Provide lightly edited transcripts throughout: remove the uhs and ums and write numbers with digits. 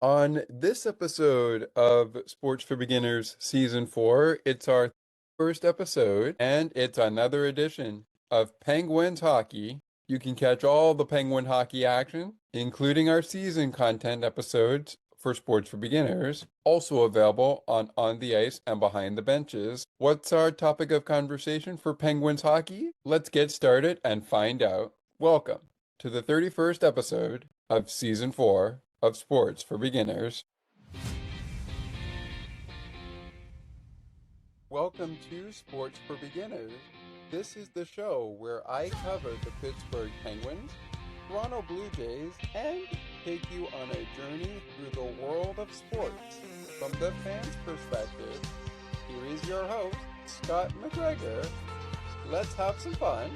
On this episode of Sports for Beginners Season 4, it's our first episode, and it's another edition of Penguins Hockey. You can catch all the Penguin hockey action, including our season content episodes for Sports for Beginners, also available on the ice and behind the benches. What's our topic of conversation for Penguins hockey? Let's get started and find out. Welcome to the 31st episode of Season 4 of Sports for Beginners. Welcome to Sports for Beginners. This is the show where I cover the Pittsburgh Penguins, Toronto Blue Jays, and take you on a journey through the world of sports. From the fan's perspective, here is your host, Scott McGregor. Let's have some fun.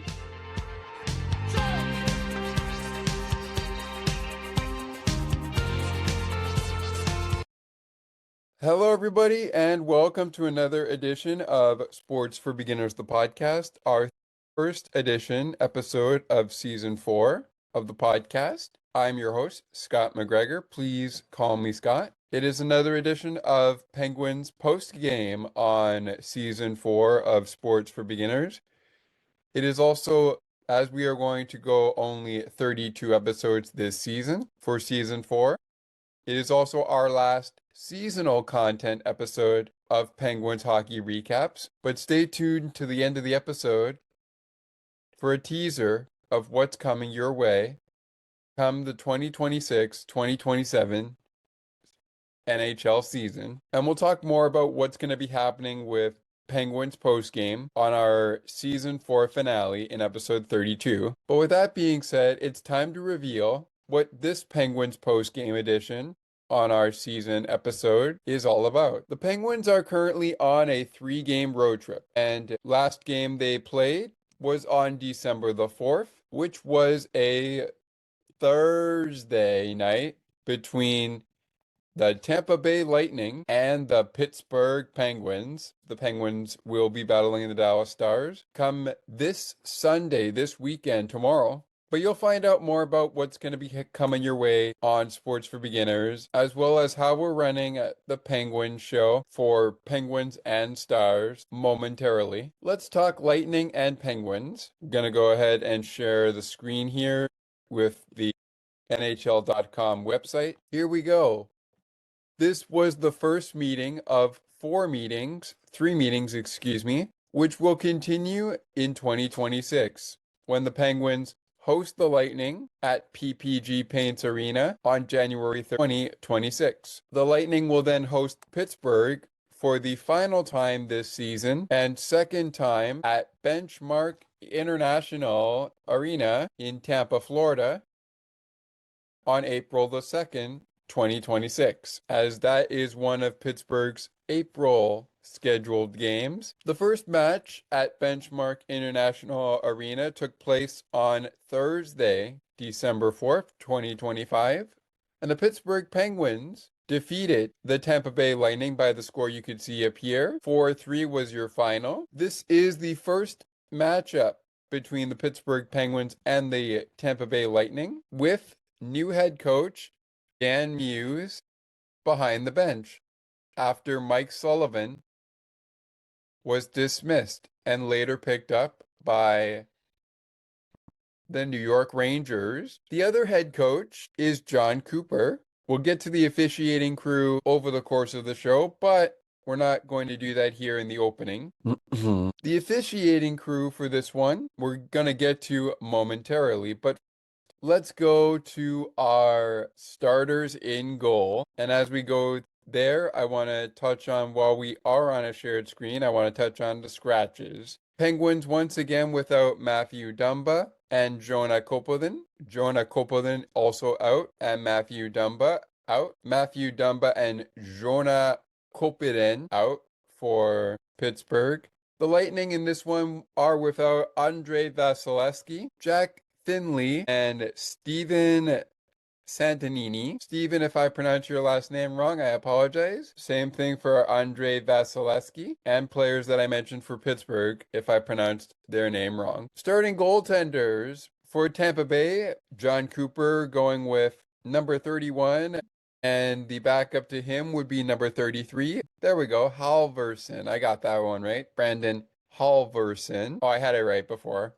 Hello, everybody, and welcome to another edition of Sports for Beginners, the podcast, our first edition episode of Season 4 of the podcast. I'm your host, Scott McGregor. Please call me Scott. It is another edition of Penguins post-game on Season 4 of Sports for Beginners. It is also, as we are going to go only 32 episodes this season for Season 4, it is also our last seasonal content episode of Penguins Hockey Recaps, but stay tuned to the end of the episode for a teaser of what's coming your way come the 2026-2027 NHL season. And we'll talk more about what's going to be happening with Penguins postgame on our Season 4 finale in episode 32. But with that being said, it's time to reveal what this Penguins postgame edition on our season episode is all about. The Penguins are currently on a 3-game road trip, and last game they played was on December the 4th, which was a Thursday night between the Tampa Bay Lightning and the Pittsburgh Penguins. The Penguins will be battling the Dallas Stars come this Sunday, this weekend, tomorrow. But you'll find out more about what's going to be coming your way on Sports for Beginners, as well as how we're running the Penguins show for Penguins and Stars momentarily. Let's talk Lightning and Penguins. I'm going to go ahead and share the screen here with the NHL.com website. Here we go. This was the first meeting of 3 meetings, which will continue in 2026 when the Penguins host the Lightning at PPG Paints Arena on January 2026. The Lightning will then host Pittsburgh for the final time this season and second time at Benchmark International Arena in Tampa, Florida on April the 2nd, 2026, as that is one of Pittsburgh's April scheduled games. The first match at Benchmark International Arena took place on Thursday, December 4th, 2025, and the Pittsburgh Penguins defeated the Tampa Bay Lightning by the score you could see up here. 4-3 was your final. This is the first matchup between the Pittsburgh Penguins and the Tampa Bay Lightning, with new head coach Dan Muse behind the bench after Mike Sullivan was dismissed and later picked up by the New York Rangers. The other head coach is John Cooper. We'll get to the officiating crew over the course of the show, but we're not going to do that here in the opening. The officiating crew for this one, we're going to get to momentarily, but let's go to our starters in goal. And as we go there, I want to touch on, while we are on a shared screen, I want to touch on the scratches. Penguins once again without Matthew Dumba and Jonah Koponen. Jonah Koponen also out, and Matthew Dumba out. Matthew Dumba and Jonah Koponen out for Pittsburgh. The Lightning in this one are without Andrei Vasilevsky, Jack Finley, and Steven Santanini. Steven, if I pronounce your last name wrong, I apologize. Same thing for Andrei Vasilevsky and players that I mentioned for Pittsburgh if I pronounced their name wrong. Starting goaltenders for Tampa Bay, John Cooper going with number 31, And the backup to him would be number 33. There we go. Halverson. I got that one right. Brandon Halverson. Oh, I had it right before.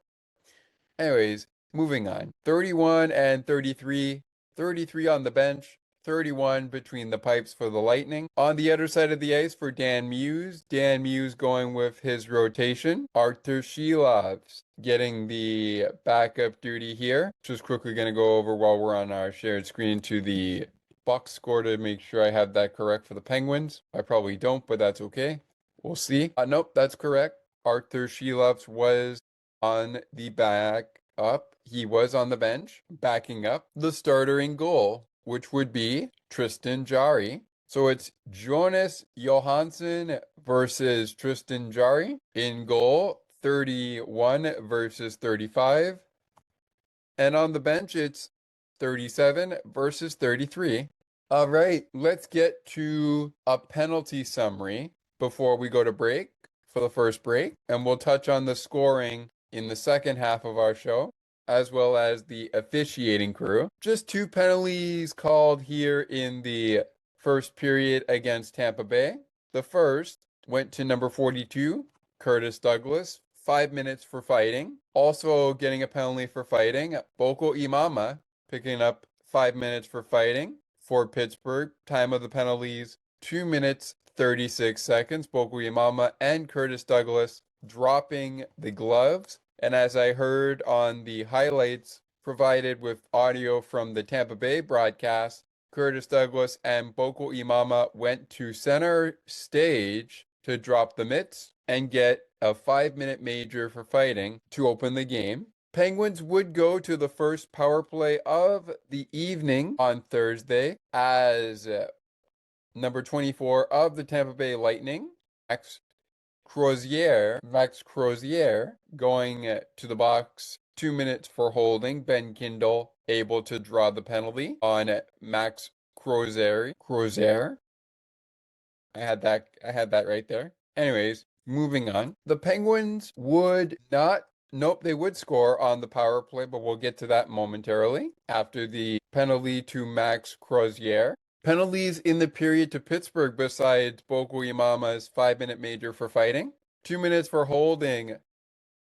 Anyways, moving on. 31 and 33. 33 on the bench. 31 between the pipes for the Lightning. On the other side of the ice for Dan Muse. Dan Muse going with his rotation. Arthur Shilovs getting the backup duty here. Just quickly going to go over while we're on our shared screen to the box score to make sure I have that correct for the Penguins. I probably don't, but that's okay. We'll see. Nope, that's correct. Arthur Shilovs was on the back up. He was on the bench, backing up the starter in goal, which would be Tristan Jarry. So it's Jonas Johansson versus Tristan Jarry in goal, 31 versus 35. And on the bench, it's 37 versus 33. All right, let's get to a penalty summary before we go to break for the first break. And we'll touch on the scoring in the second half of our show, as well as the officiating crew. Just 2 penalties called here in the first period against Tampa Bay. The first went to number 42, Curtis Douglas, 5 minutes for fighting. Also getting a penalty for fighting, Boko Imama picking up 5 minutes for fighting for Pittsburgh. Time of the penalties, 2 minutes, 36 seconds. Boko Imama and Curtis Douglas dropping the gloves. And as I heard on the highlights provided with audio from the Tampa Bay broadcast, Curtis Douglas and Boko Imama went to center stage to drop the mitts and get a 5-minute major for fighting to open the game. Penguins would go to the first power play of the evening on Thursday as number 24 of the Tampa Bay Lightning, Max Crozier going to the box, 2 minutes for holding. Ben Kindle able to draw the penalty on Max Crozier. I had that right there. Anyways, moving on. The Penguins would not, nope, they would score on the power play, but we'll get to that momentarily after the penalty to Max Crozier. Penalties in the period to Pittsburgh besides Boko Imama's 5-minute major for fighting. 2 minutes for holding.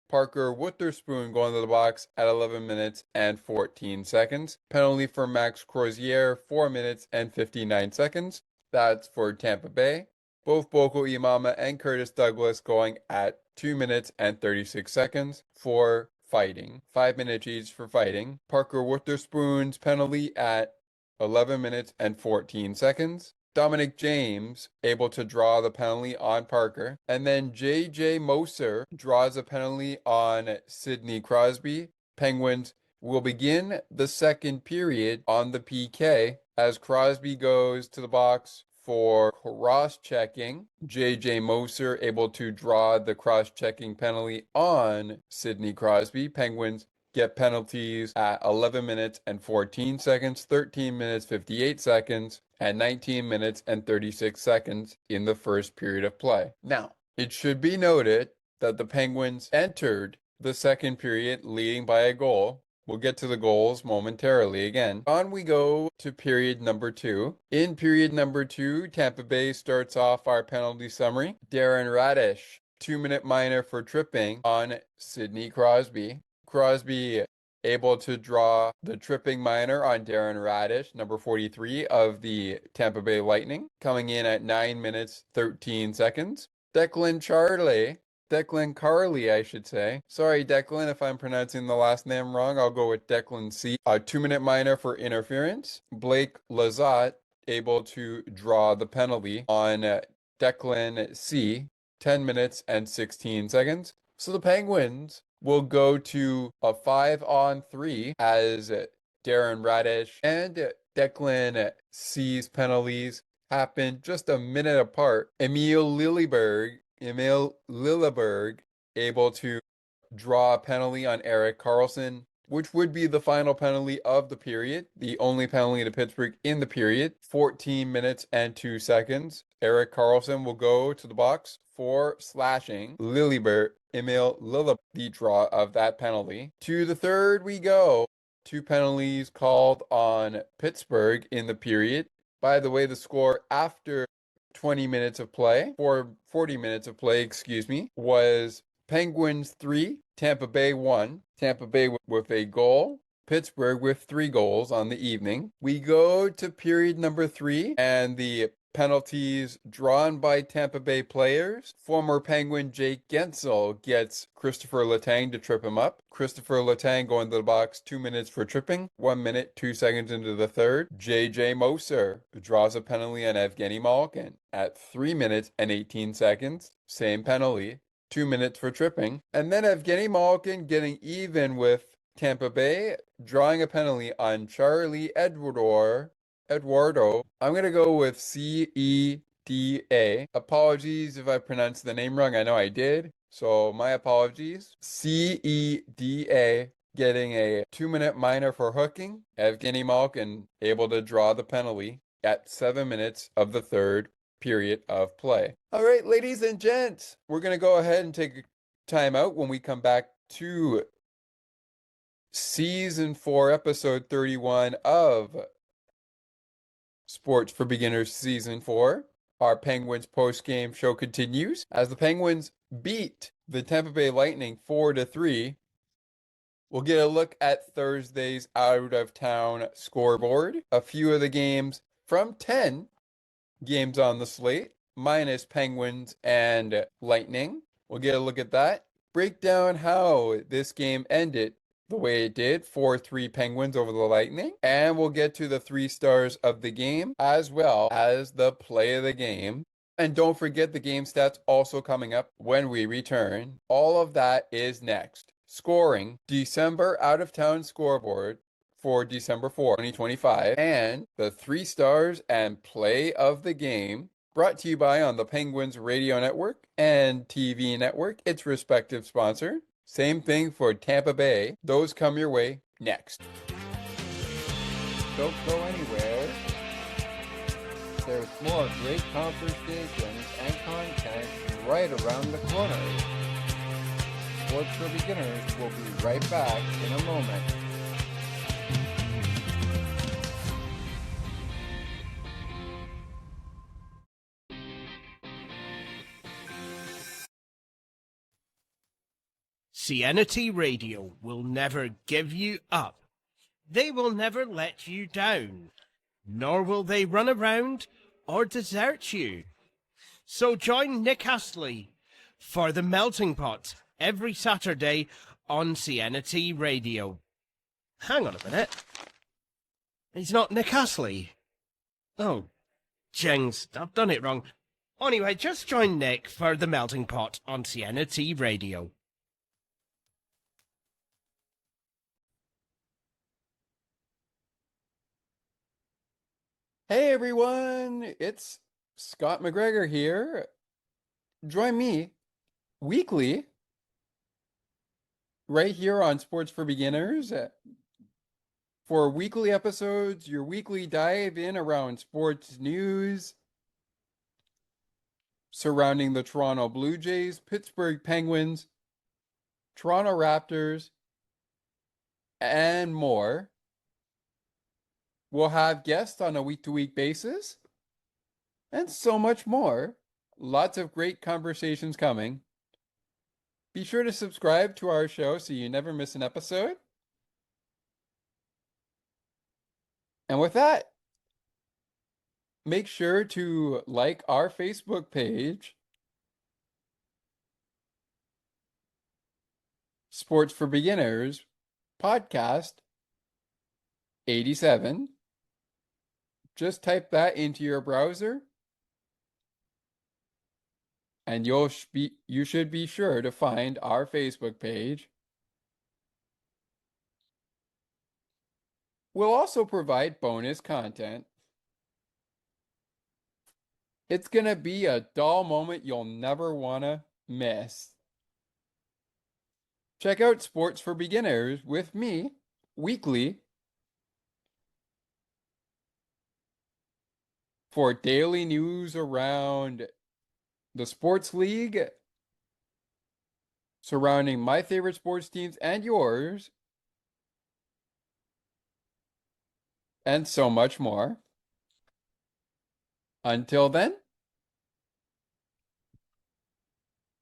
Parker Witherspoon going to the box at 11 minutes and 14 seconds. Penalty for Max Crozier, 4 minutes and 59 seconds. That's for Tampa Bay. Both Boko Imama and Curtis Douglas going at 2 minutes and 36 seconds for fighting. 5 minutes each for fighting. Parker Witherspoon's penalty at 11 minutes and 14 seconds. Dominic James able to draw the penalty on Parker. And then J.J. Moser draws a penalty on Sidney Crosby. Penguins will begin the second period on the PK as Crosby goes to the box for cross-checking. J.J. Moser able to draw the cross-checking penalty on Sidney Crosby. Penguins get penalties at 11 minutes and 14 seconds, 13 minutes, 58 seconds, and 19 minutes and 36 seconds in the first period of play. Now, it should be noted that the Penguins entered the second period leading by a goal. We'll get to the goals momentarily again. On we go to period number 2. In period number 2, Tampa Bay starts off our penalty summary. Darren Radish, 2-minute minor for tripping on Sidney Crosby. Crosby able to draw the tripping minor on Darren Radish, number 43 of the Tampa Bay Lightning, coming in at 9 minutes, 13 seconds. Declan Carley, I should say. Sorry, Declan, if I'm pronouncing the last name wrong. I'll go with Declan C. A 2-minute minor for interference. Blake Lizotte able to draw the penalty on Declan C. 10 minutes and 16 seconds. So the Penguins will go to a 5-on-3 as Darren Radish and Declan C's penalties happen just a minute apart. Emil Lilleberg able to draw a penalty on Erik Karlsson, which would be the final penalty of the period, the only penalty to Pittsburgh in the period. 14 minutes and 2 seconds. Erik Karlsson will go to the box for slashing Emil Lilleberg, the draw of that penalty. To the third we go. 2 penalties called on Pittsburgh in the period. By the way, the score after 20 minutes of play, or 40 minutes of play, excuse me, was Penguins 3, Tampa Bay 1. Tampa Bay with a goal, Pittsburgh with 3 goals on the evening. We go to period number 3, and the penalties drawn by Tampa Bay players. Former Penguin Jake Gensel gets Christopher Letang to trip him up. Christopher Letang going to the box 2 minutes for tripping. 1 minute, 2 seconds into the third. JJ Moser draws a penalty on Evgeny Malkin at 3 minutes and 18 seconds. Same penalty. 2 minutes for tripping. And then Evgeny Malkin getting even with Tampa Bay, drawing a penalty on Charlie Eduardo. I'm going to go with CEDA. Apologies if I pronounced the name wrong. I know I did. So my apologies. CEDA getting a 2-minute minor for hooking. Evgeny Malkin able to draw the penalty at 7 minutes of the third period of play. All right, ladies and gents, we're going to go ahead and take a time out. When we come back to Season 4, Episode 31 of Sports for Beginners Season 4. Our Penguins post-game show continues as the Penguins beat the Tampa Bay Lightning 4-3. We'll get a look at Thursday's out-of-town scoreboard. A few of the games from 10 games on the slate, minus Penguins and Lightning. We'll get a look at that. Break down how this game ended the way it did, 4-3 Penguins over the Lightning. And we'll get to the 3 stars of the game, as well as the play of the game. And don't forget the game stats also coming up when we return. All of that is next. Scoring, December out-of-town scoreboard for December 4, 2025. And the 3 stars and play of the game, brought to you by on the Penguins Radio Network and TV Network, its respective sponsor. Same thing for Tampa Bay. Those come your way next. Don't go anywhere. There's more great conversations and content right around the corner. Sports for Beginners will be right back in a moment. CNT Radio will never give you up. They will never let you down, nor will they run around or desert you. So join Nick Astley for The Melting Pot every Saturday on CNT Radio. Hang on a minute. He's not Nick Astley. Oh, jings, I've done it wrong. Anyway, just join Nick for The Melting Pot on CNT Radio. Hey everyone, it's Scott McGregor here. Join me weekly right here on Sports for Beginners for weekly episodes, your weekly dive in around sports news surrounding the Toronto Blue Jays, Pittsburgh Penguins, Toronto Raptors, and more. We'll have guests on a week-to-week basis, and so much more. Lots of great conversations coming. Be sure to subscribe to our show so you never miss an episode. And with that, make sure to like our Facebook page, Sports for Beginners Podcast 87. Just type that into your browser, and you should be sure to find our Facebook page. We'll also provide bonus content. It's going to be a dull moment you'll never want to miss. Check out Sports for Beginners with me weekly for daily news around the sports league, surrounding my favorite sports teams and yours, and so much more. Until then,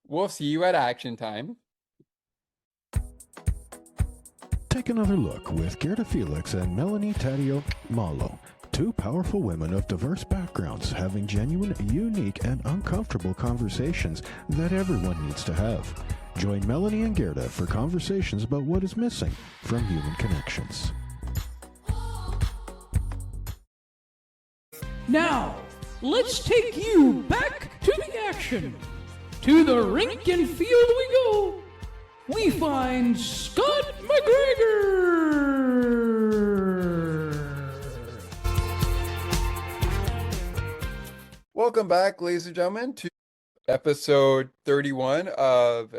we'll see you at action time. Take another look with Gerda Felix and Melanie Taddeo Malo, two powerful women of diverse backgrounds having genuine, unique, and uncomfortable conversations that everyone needs to have. Join Melanie and Gerda for conversations about what is missing from human connections. Now, let's take you back to the action. To the rink and field we go. We find Scott McGregor. Welcome back, ladies and gentlemen, to episode 31 of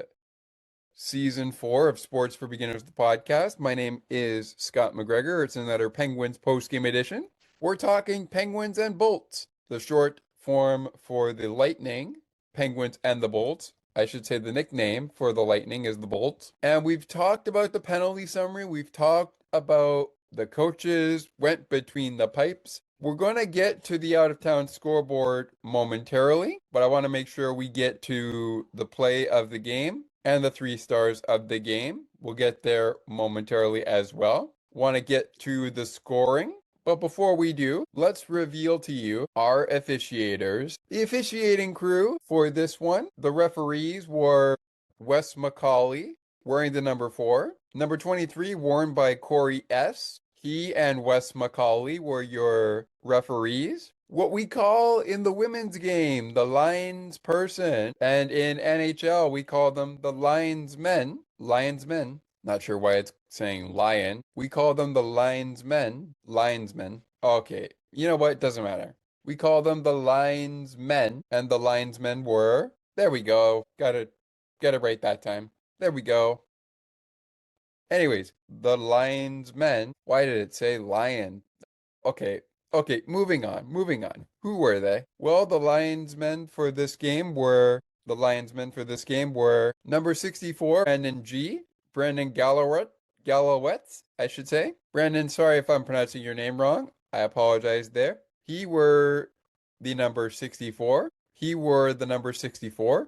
season 4 of Sports for Beginners, the podcast. My name is Scott McGregor. It's another Penguins post-game edition. We're talking Penguins and Bolts, the short form for the Lightning, Penguins and the Bolts. I should say the nickname for the Lightning is the Bolts. And we've talked about the penalty summary. We've talked about the coaches, went between the pipes. We're going to get to the out-of-town scoreboard momentarily, but I want to make sure we get to the play of the game and the 3 stars of the game. We'll get there momentarily as well. Want to get to the scoring. But before we do, let's reveal to you our officiators. The officiating crew for this one, the referees were Wes McCauley, wearing the number 4. Number 23, worn by Corey S. He and Wes McCauley were your referees. What we call in the women's game, the lines person. And in NHL, we call them the linesmen. Linesmen. Not sure why it's saying lion. We call them the linesmen. Linesmen. Okay. You know what? It doesn't matter. We call them the linesmen. And the linesmen were... There we go. Got it right that time. There we go. Anyways, the linesmen. Why did it say lion? Okay. Moving on. Who were they? Well, the linesmen for this game were... number 64, Brandon G. Brandon Gallowetz, I should say. Brandon, sorry if I'm pronouncing your name wrong. I apologize there. He were the number 64.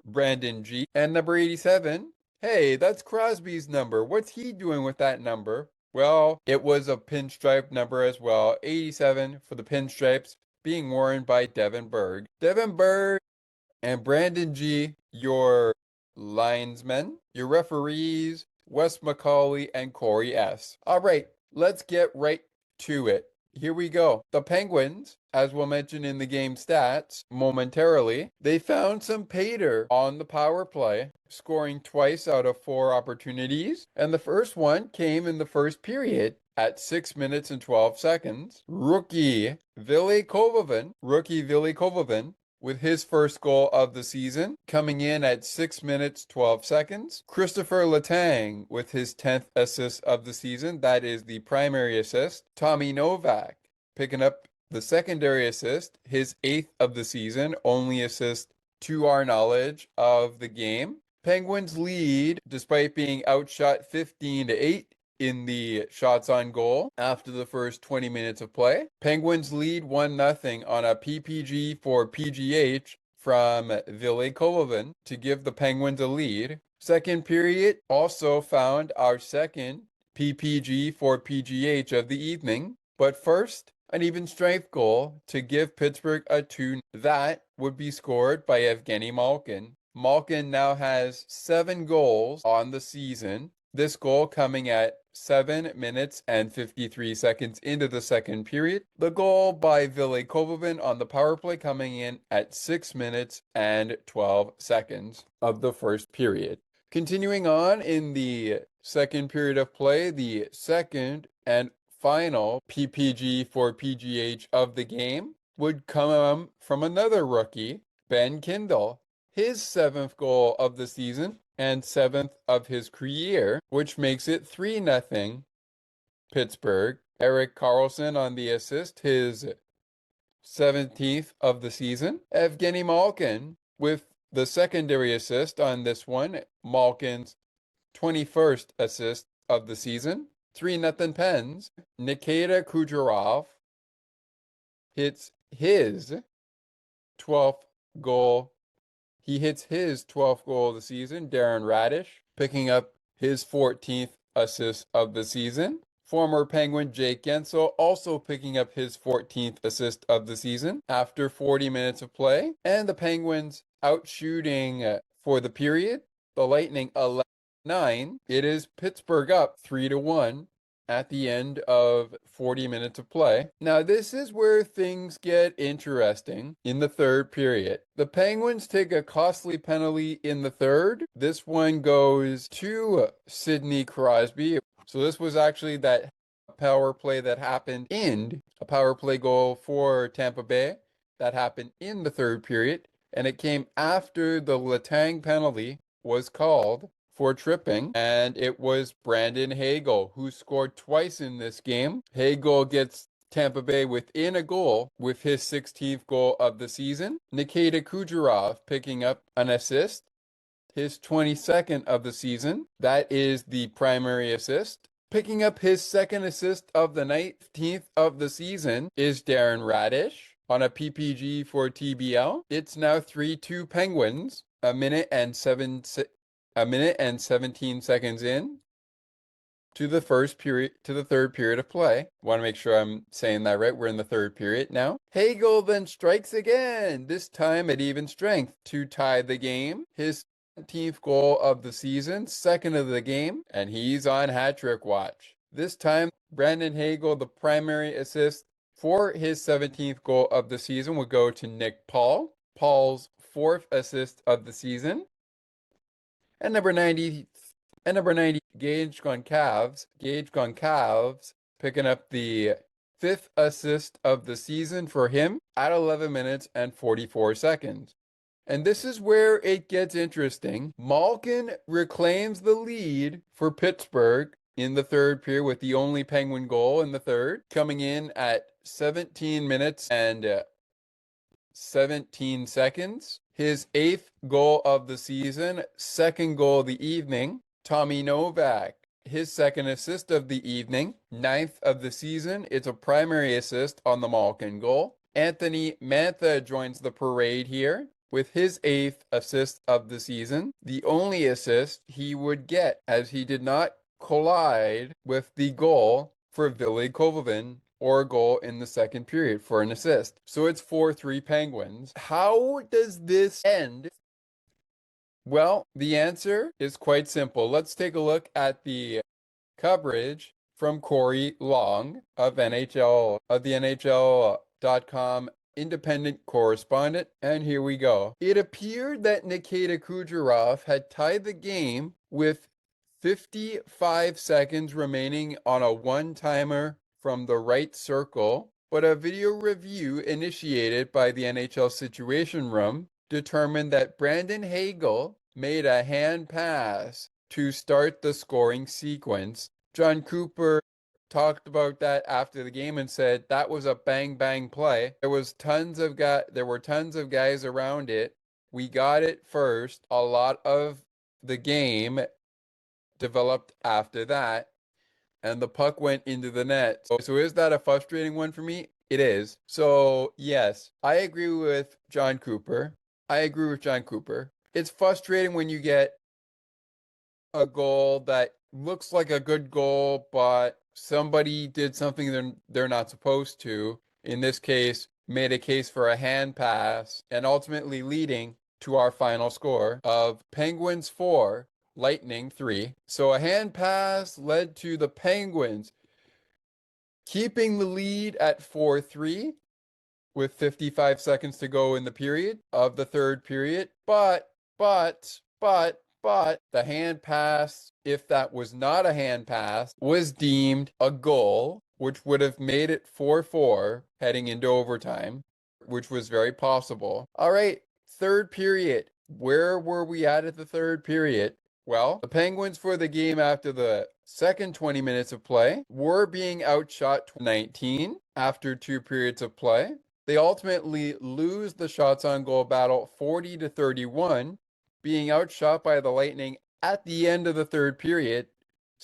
Brandon G. And number 87. Hey, that's Crosby's number. What's he doing with that number? Well, it was a pinstripe number as well. 87 for the pinstripes being worn by Devin Berg. Devin Berg and Brandon G, your linesmen, your referees, Wes McCauley and Corey S. All right, let's get right to it. Here we go. The Penguins, as we'll mention in the game stats momentarily, they found some pay dirt on the power play, scoring twice out of 4 opportunities. And the first one came in the first period at 6 minutes and 12 seconds. Rookie Ville Kovanen, with his first goal of the season, coming in at 6 minutes, 12 seconds. Christopher Letang with his 10th assist of the season. That is the primary assist. Tommy Novak picking up the secondary assist, his 8th of the season, only assist to our knowledge of the game. Penguins lead despite being outshot 15-8 in the shots on goal after the first 20 minutes of play. Penguins lead 1-0 on a PPG for PGH from Ville Kovanen to give the Penguins a lead. Second period also found our second PPG for PGH of the evening. But first, an even strength goal to give Pittsburgh a 2. That would be scored by Evgeny Malkin. Malkin now has 7 goals on the season. This goal coming at 7 minutes and 53 seconds into the second period. The goal by Ville Kovanen on the power play coming in at 6 minutes and 12 seconds of the first period. Continuing on in the second period of play, the second and final PPG for PGH of the game would come from another rookie, Ben Kindle. His 7th goal of the season and 7th of his career, which makes it 3-0 Pittsburgh. Erik Karlsson on the assist, his 17th of the season. Evgeny Malkin with the secondary assist on this one, Malkin's 21st assist of the season. 3-0 Pens. Nikita Kucherov hits his 12th goal. He hits his 12th goal of the season. Darren Radish picking up his 14th assist of the season. Former Penguin Jake Gensel also picking up his 14th assist of the season after 40 minutes of play. And the Penguins out shooting for the period. The Lightning 11-9. It is Pittsburgh up 3-1 at the end of 40 minutes of play. Now, this is where things get interesting in the third period. The Penguins take a costly penalty in the third. This one goes to Sidney Crosby. So this was actually that power play that happened in a power play goal for Tampa Bay that happened in the third period. And it came after the Letang penalty was called for tripping, and it was Brandon Hagel who scored twice in this game. Hagel gets Tampa Bay within a goal with his 16th goal of the season. Nikita Kucherov picking up an assist, his 22nd of the season. That is the primary assist. Picking up his second assist of the 19th of the season is Darren Radish on a PPG for TBL. It's now 3-2 Penguins, a minute and 17 seconds in to the third period of play. Want to make sure I'm saying that right. We're in the third period now. Hagel then strikes again, this time at even strength to tie the game. His 17th goal of the season, second of the game, and he's on hat-trick watch. This time, Brandon Hagel, the primary assist for his 17th goal of the season, will go to Nick Paul. Paul's 4th assist of the season. And number 90, Gage Goncalves picking up the 5th assist of the season for him at 11 minutes and 44 seconds. And this is where it gets interesting. Malkin reclaims the lead for Pittsburgh in the third period with the only Penguin goal in the third, coming in at 17 minutes and 17 seconds. His 8th goal of the season, second goal of the evening. Tommy Novak, his second assist of the evening, 9th of the season. It's a primary assist on the Malkin goal. Anthony Mantha joins the parade here with his 8th assist of the season. The only assist he would get, as he did not collide with the goal for Ville Kovalevin or a goal in the second period for an assist. So it's 4-3 Penguins. How does this end? Well, the answer is quite simple. Let's take a look at the coverage from Corey Long of the NHL.com independent correspondent. And here we go. It appeared that Nikita Kucherov had tied the game with 55 seconds remaining on a one-timer from the right circle, but a video review initiated by the NHL Situation Room determined that Brandon Hagel made a hand pass to start the scoring sequence. John Cooper talked about that after the game and said that was a bang play. There were tons of guys around it. We got it first. A lot of the game developed after that, and the puck went into the net. So is that a frustrating one for me? It is. So yes, I agree with John Cooper. It's frustrating when you get a goal that looks like a good goal, but somebody did something they're not supposed to. In this case, made a case for a hand pass, and ultimately leading to our final score of Penguins 4, Lightning 3. So a hand pass led to the Penguins keeping the lead at 4-3 with 55 seconds to go in the period of the third period. But the hand pass, if that was not a hand pass, was deemed a goal, which would have made it 4-4 heading into overtime, which was very possible. All right, third period. Where were we at the third period? Well, the Penguins for the game after the second 20 minutes of play were being outshot 19 after 2 periods of play. They ultimately lose the shots on goal battle 40-31, being outshot by the Lightning at the end of the third period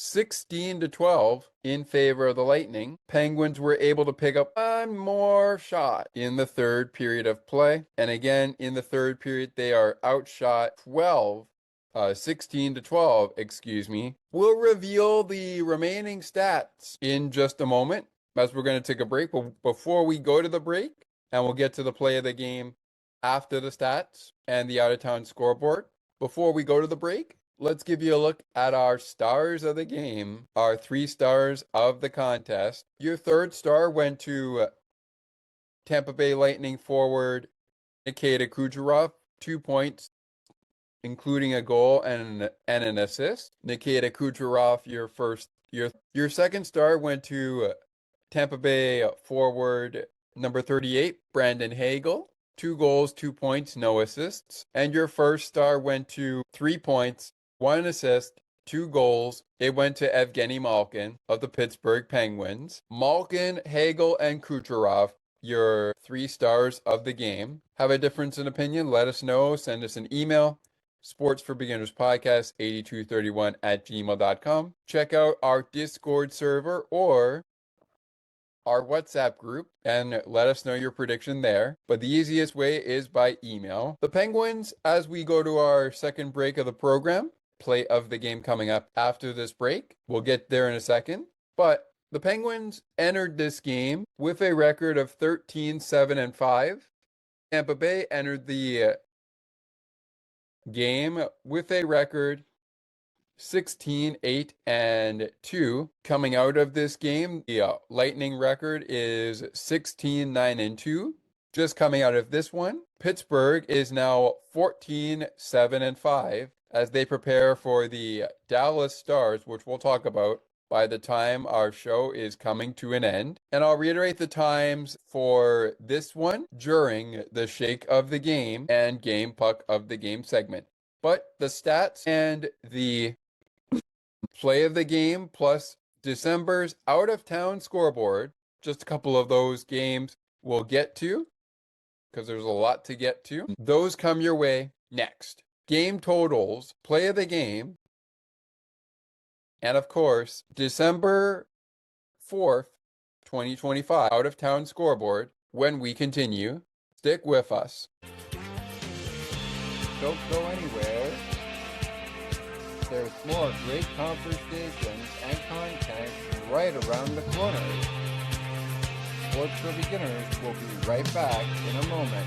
16-12 in favor of the Lightning. Penguins were able to pick up one more shot in the third period of play. And again, in the third period, they are outshot 16-12, excuse me. We'll reveal the remaining stats in just a moment as we're going to take a break. But before we go to the break, and we'll get to the play of the game after the stats and the out-of-town scoreboard. Before we go to the break, let's give you a look at our stars of the game, our 3 stars of the contest. Your third star went to Tampa Bay Lightning forward Nikita Kucherov, 2 points, including a goal and an assist. Nikita Kucherov, your second star went to Tampa Bay forward number 38, Brandon Hagel. 2 goals, 2 points, no assists. And your first star went to 3 points, 1 assist, 2 goals. It went to Evgeny Malkin of the Pittsburgh Penguins. Malkin, Hagel, and Kucherov, your 3 stars of the game. Have a difference in opinion? Let us know. Send us an email. sportsforbeginnerspodcast8231@gmail.com. Check out our Discord server or our WhatsApp group and let us know your prediction there. But the easiest way is by email. The Penguins, as we go to our second break of the program, play of the game coming up after this break. We'll get there in a second. But the Penguins entered this game with a record of 13-7-5. Tampa Bay entered the game with a record 16-8-2. Coming out of this game, the Lightning record is 16-9-2. Just coming out of this one, Pittsburgh is now 14-7-5 as they prepare for the Dallas Stars, which we'll talk about by the time our show is coming to an end. And I'll reiterate the times for this one during the shake of the game and game puck of the game segment. But the stats and the play of the game plus December's out-of-town scoreboard, just a couple of those games we'll get to because there's a lot to get to. Those come your way next. Game totals, play of the game, and of course, December 4th, 2025, out-of-town scoreboard when we continue. Stick with us. Don't go anywhere. There's more great conversations and content right around the corner. Sports for Beginners will be right back in a moment.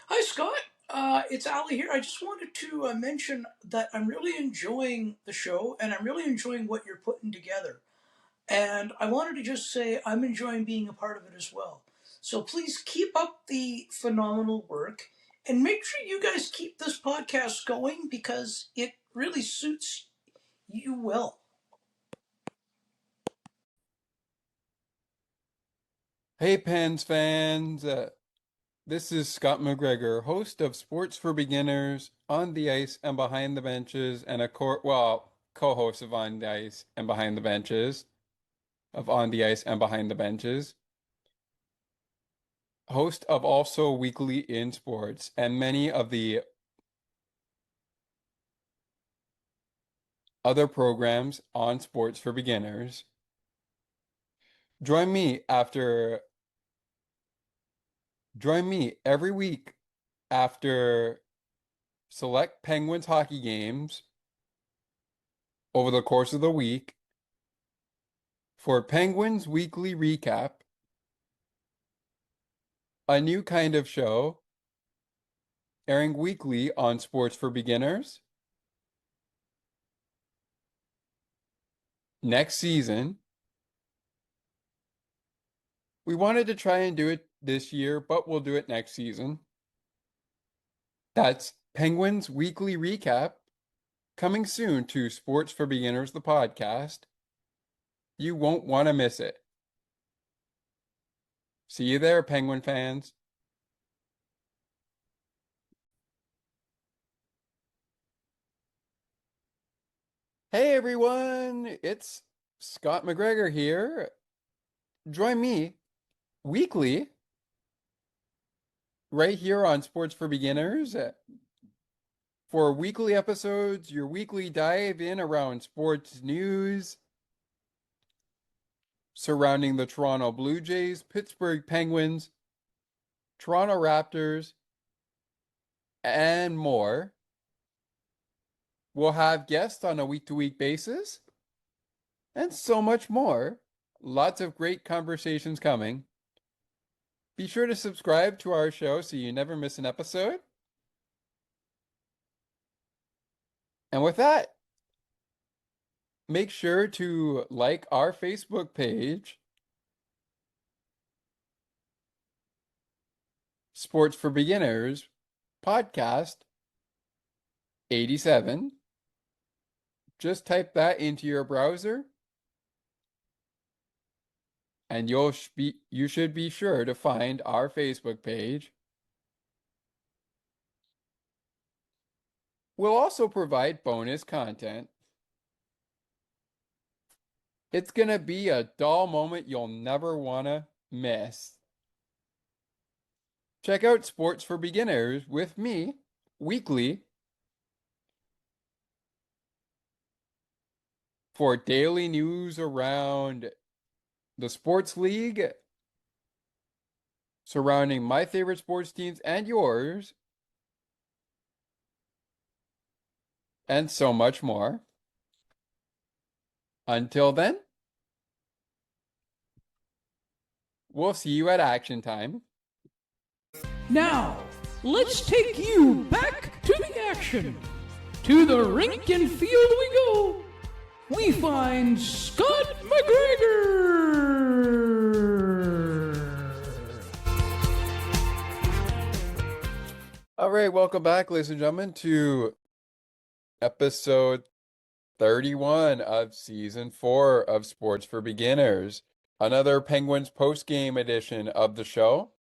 Hi, Scott. It's Ali here. I just wanted to mention that I'm really enjoying the show and I'm really enjoying what you're putting together. And I wanted to just say I'm enjoying being a part of it as well. So please keep up the phenomenal work and make sure you guys keep this podcast going because it really suits you well. Hey, Pens fans. This is Scott McGregor, host of Sports for Beginners, On the Ice and Behind the Benches, and co-host of On the Ice and Behind the Benches, host of Also Weekly in Sports, and many of the other programs on Sports for Beginners. Join me every week after select Penguins hockey games over the course of the week for Penguins Weekly Recap, a new kind of show airing weekly on Sports for Beginners. Next season, we wanted to try and do it this year, but we'll do it next season. That's Penguins Weekly Recap, coming soon to Sports for Beginners, the podcast. You won't want to miss it. See you there, Penguin fans. Hey everyone, it's Scott McGregor here. join me weekly right here on Sports for Beginners for weekly episodes, your weekly dive in around sports news surrounding the Toronto Blue Jays, Pittsburgh Penguins, Toronto Raptors, and more. We'll have guests on a week-to-week basis and so much more. Lots of great conversations coming. Be sure to subscribe to our show so you never miss an episode. And with that, make sure to like our Facebook page, Sports for Beginners Podcast 87. Just type that into your browser, and you should be sure to find our Facebook page. We'll also provide bonus content. It's going to be a dull moment you'll never want to miss. Check out Sports for Beginners with me weekly for daily news around the sports league, surrounding my favorite sports teams and yours, and so much more. Until then, we'll see you at action time. Now, let's take you back to the action. To the rink and field we go. We find Scott McGregor. All right, welcome back, ladies and gentlemen, to episode 31 of season 4 of Sports for Beginners. Another Penguins post-game edition of the show.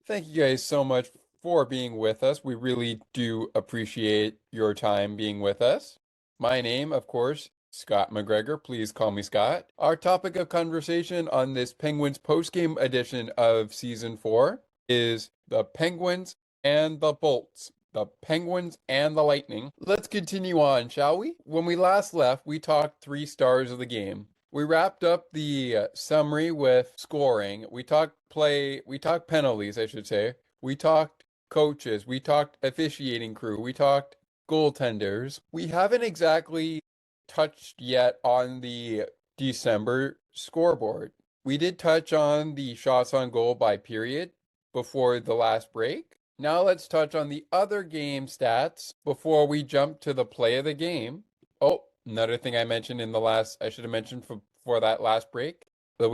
Thank you guys so much for being with us. We really do appreciate your time being with us. My name, of course, Scott McGregor. Please call me Scott. Our topic of conversation on this Penguins post-game edition of season 4 is the Penguins and the Bolts. The Penguins and the Lightning. Let's continue on, shall we? When we last left, we talked 3 stars of the game. We wrapped up the summary with scoring. We talked penalties, I should say. We talked coaches. We talked officiating crew. We talked goaltenders. We haven't exactly touched yet on the December scoreboard. We did touch on the shots on goal by period before the last break. Now let's touch on the other game stats before we jump to the play of the game. Oh, another thing I mentioned I should have mentioned for that last break that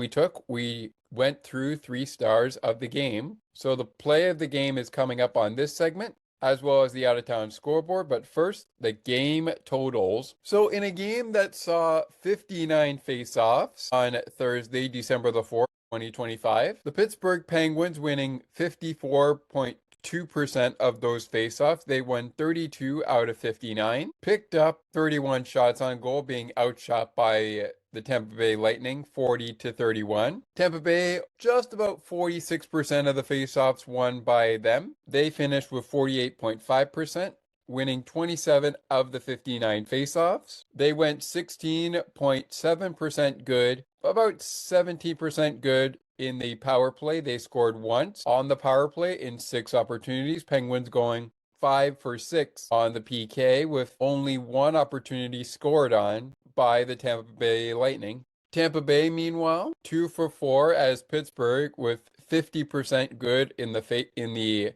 we went through 3 stars of the game. So the play of the game is coming up on this segment, as well as the out-of-town scoreboard. But first, the game totals. So in a game that saw 59 face-offs on Thursday, December the 4th, 2025, the Pittsburgh Penguins winning 54.2% of those faceoffs. They won 32 out of 59, picked up 31 shots on goal, being outshot by the Tampa Bay Lightning 40-31. Tampa Bay, just about 46% of the faceoffs won by them. They finished with 48.5%. Winning 27 of the 59 faceoffs. They went 16.7% good, about 17% good in the power play. They scored once on the power play in 6 opportunities. Penguins going 5 for 6 on the PK with only 1 opportunity scored on by the Tampa Bay Lightning. Tampa Bay, meanwhile, 2 for 4 as Pittsburgh with 50% good in the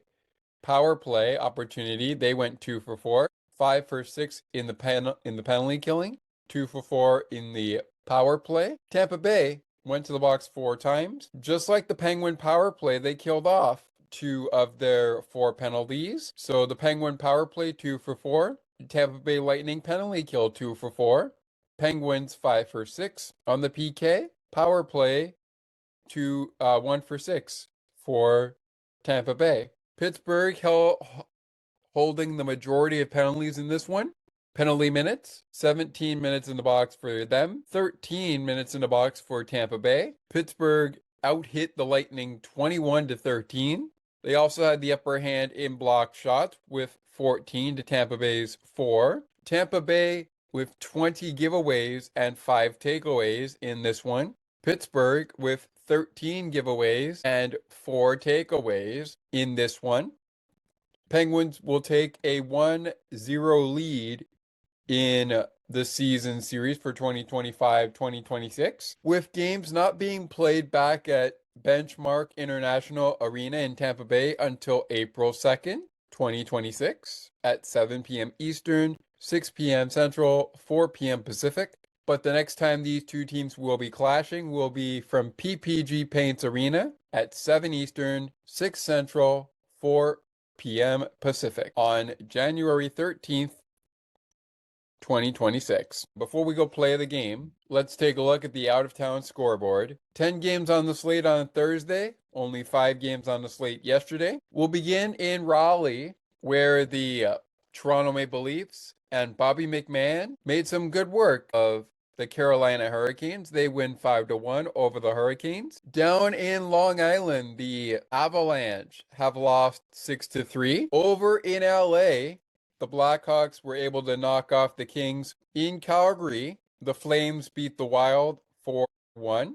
power play opportunity. They went 2 for 4, 5 for 6 in the penalty killing, 2 for 4 in the power play. Tampa Bay went to the box 4 times. Just like the Penguin power play, they killed off 2 of their 4 penalties. So the Penguin power play 2 for 4. Tampa Bay Lightning penalty kill 2 for 4. Penguins 5 for 6 on the PK. Power play 1 for 6 for Tampa Bay. Pittsburgh holding the majority of penalties in this one. Penalty minutes, 17 minutes in the box for them, 13 minutes in the box for Tampa Bay. Pittsburgh out-hit the Lightning 21-13. They also had the upper hand in block shots with 14 to Tampa Bay's 4. Tampa Bay with 20 giveaways and 5 takeaways in this one. Pittsburgh with 13 giveaways and 4 takeaways in this one. Penguins will take a 1-0 lead in the season series for 2025-2026, with games not being played back at Benchmark International Arena in Tampa Bay until April 2nd, 2026 at 7 p.m. Eastern, 6 p.m. Central, 4 p.m. Pacific. But the next time these two teams will be clashing will be from PPG Paints Arena at 7 Eastern, 6 Central, 4 p.m. Pacific on January 13th, 2026. Before we go play the game, let's take a look at the out-of-town scoreboard. 10 games on the slate on Thursday, only 5 games on the slate yesterday. We'll begin in Raleigh, where the Toronto Maple Leafs and Bobby McMahon made some good work of the Carolina Hurricanes. They win 5-1 over the Hurricanes. Down in Long Island, the Avalanche have lost 6-3. Over in LA, the Blackhawks were able to knock off the Kings. In Calgary, the Flames beat the Wild 4-1.